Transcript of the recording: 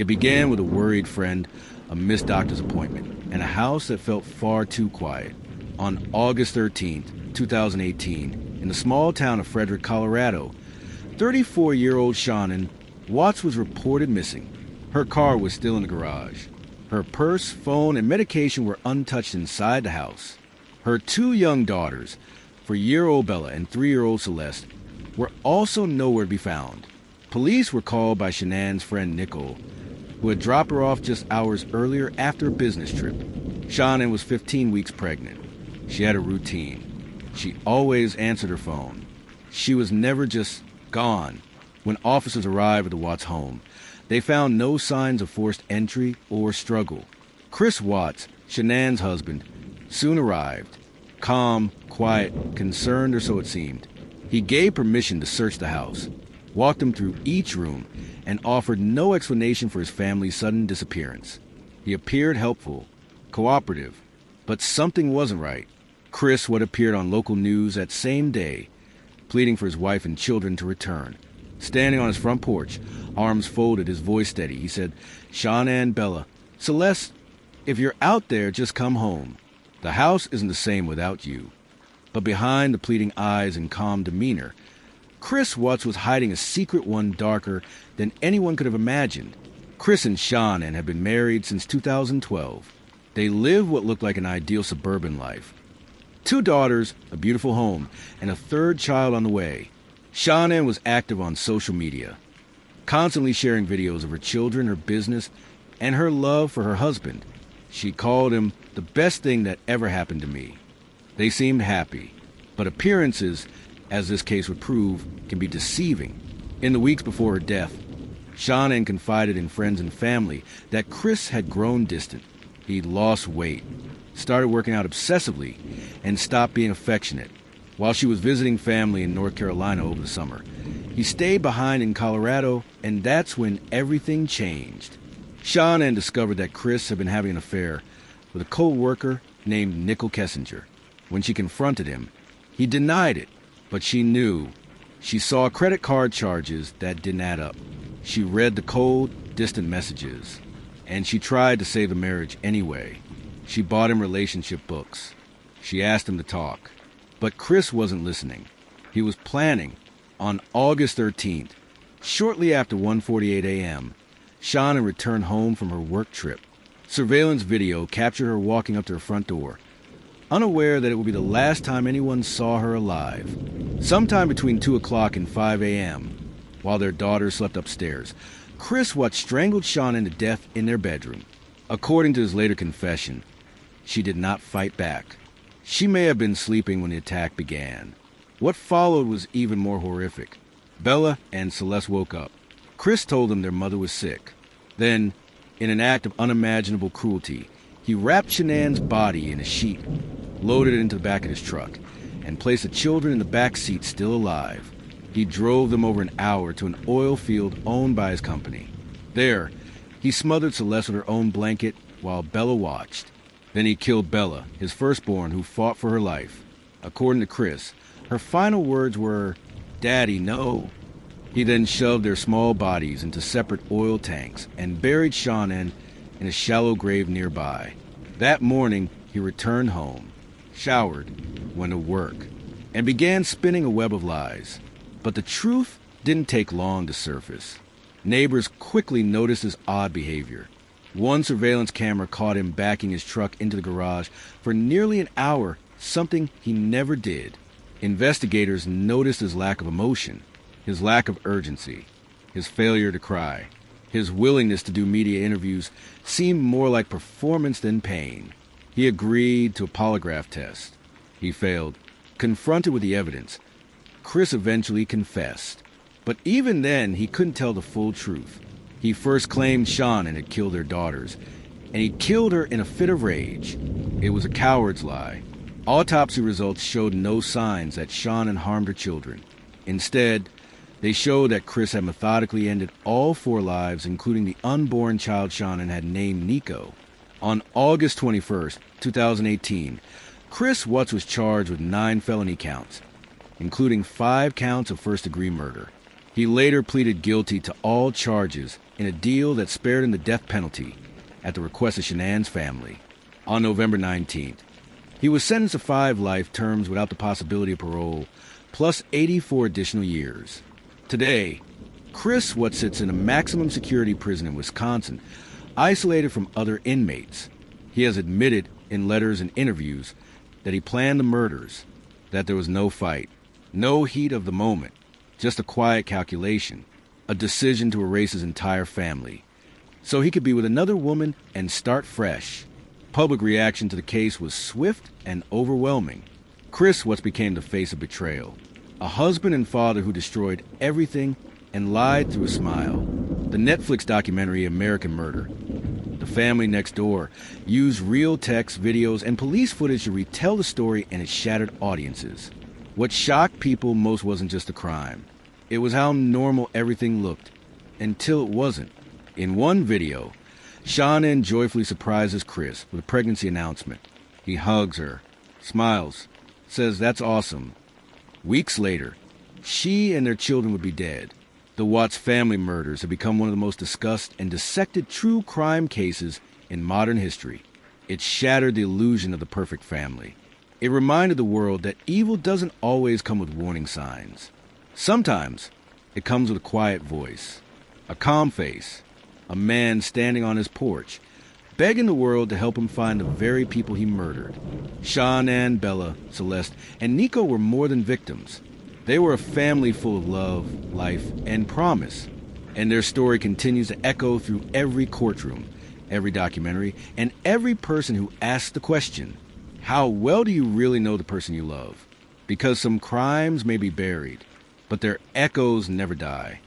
It began with a worried friend, a missed doctor's appointment, and a house that felt far too quiet. On August 13th, 2018, in the small town of Frederick, Colorado, 34-year-old Shanann Watts was reported missing. Her car was still in the garage. Her purse, phone, and medication were untouched inside the house. Her two young daughters, 4-year-old Bella and 3-year-old Celeste, were also nowhere to be found. Police were called by Shanann's friend Nichol, who had dropped her off just hours earlier after a business trip. Shanann was 15 weeks pregnant. She had a routine. She always answered her phone. She was never just gone. When officers arrived at the Watts home, they found no signs of forced entry or struggle. Chris Watts, Shanann's husband, soon arrived. Calm, quiet, concerned, or so it seemed. He gave permission to search the house, walked them through each room, and offered no explanation for his family's sudden disappearance. He appeared helpful, cooperative, but something wasn't right. Chris would appeared on local news that same day, pleading for his wife and children to return. Standing on his front porch, arms folded, his voice steady, he said, "Shanann, Bella, Celeste, if you're out there, just come home. The house isn't the same without you." But behind the pleading eyes and calm demeanor, Chris Watts was hiding a secret one darker than anyone could have imagined. Chris and Shanann had been married since 2012. They lived what looked like an ideal suburban life. 2 daughters, a beautiful home, and a 3rd child on the way. Shanann was active on social media, constantly sharing videos of her children, her business, and her love for her husband. She called him the best thing that ever happened to me. They seemed happy, but appearances, as this case would prove, can be deceiving. In the weeks before her death, Shanann confided in friends and family that Chris had grown distant. He'd lost weight, started working out obsessively, and stopped being affectionate. While she was visiting family in North Carolina over the summer, he stayed behind in Colorado, and that's when everything changed. Shanann discovered that Chris had been having an affair with a co-worker named Nichol Kessinger. When she confronted him, he denied it, but she knew. She saw credit card charges that didn't add up. She read the cold, distant messages, and she tried to save the marriage anyway. She bought him relationship books. She asked him to talk. But Chris wasn't listening. He was planning. On August 13th, shortly after 1:48 a.m., Shanann returned home from her work trip. Surveillance video captured her walking up to her front door, unaware that it would be the last time anyone saw her alive. Sometime between 2 o'clock and 5 a.m., while their daughter slept upstairs, Chris Watts strangled Shanann to death in their bedroom. According to his later confession, she did not fight back. She may have been sleeping when the attack began. What followed was even more horrific. Bella and Celeste woke up. Chris told them their mother was sick. Then, in an act of unimaginable cruelty, he wrapped Shanann's body in a sheet, loaded it into the back of his truck, and placed the children in the back seat still alive. He drove them over an hour to an oil field owned by his company. There, he smothered Celeste with her own blanket while Bella watched. Then he killed Bella, his firstborn, who fought for her life. According to Chris, her final words were, "Daddy, no." He then shoved their small bodies into separate oil tanks and buried Shanann in a shallow grave nearby. That morning, he returned home, showered, went to work, and began spinning a web of lies. But the truth didn't take long to surface. Neighbors quickly noticed his odd behavior. One surveillance camera caught him backing his truck into the garage for nearly an hour, something he never did. Investigators noticed his lack of emotion, his lack of urgency, his failure to cry. His willingness to do media interviews seemed more like performance than pain. He agreed to a polygraph test. He failed. Confronted with the evidence, Chris eventually confessed. But even then, he couldn't tell the full truth. He first claimed Shanann had killed their daughters, and he killed her in a fit of rage. It was a coward's lie. Autopsy results showed no signs that Shanann harmed her children. Instead, they showed that Chris had methodically ended all 4 lives, including the unborn child Shanann had named Nico. On August 21st, 2018, Chris Watts was charged with 9 felony counts, including 5 counts of first-degree murder. He later pleaded guilty to all charges in a deal that spared him the death penalty at the request of Shanann's family. On November 19th, he was sentenced to 5 life terms without the possibility of parole, plus 84 additional years. Today, Chris Watts sits in a maximum security prison in Wisconsin, isolated from other inmates. He has admitted in letters and interviews that he planned the murders, that there was no fight, no heat of the moment, just a quiet calculation, a decision to erase his entire family, so he could be with another woman and start fresh. Public reaction to the case was swift and overwhelming. Chris Watts became the face of betrayal, a husband and father who destroyed everything and lied through a smile. The Netflix documentary American Murder, The Family Next Door, used real text, videos, and police footage to retell the story, and it shattered audiences. What shocked people most wasn't just the crime. It was how normal everything looked, until it wasn't. In one video, Shanann joyfully surprises Chris with a pregnancy announcement. He hugs her, smiles, says that's awesome. Weeks later, she and their children would be dead. The Watts family murders have become one of the most discussed and dissected true crime cases in modern history. It shattered the illusion of the perfect family. It reminded the world that evil doesn't always come with warning signs. Sometimes it comes with a quiet voice, a calm face, a man standing on his porch, begging the world to help him find the very people he murdered. Shanann, Bella, Celeste, and Nichol were more than victims. They were a family full of love, life, and promise. And their story continues to echo through every courtroom, every documentary, and every person who asks the question, how well do you really know the person you love? Because some crimes may be buried, but their echoes never die.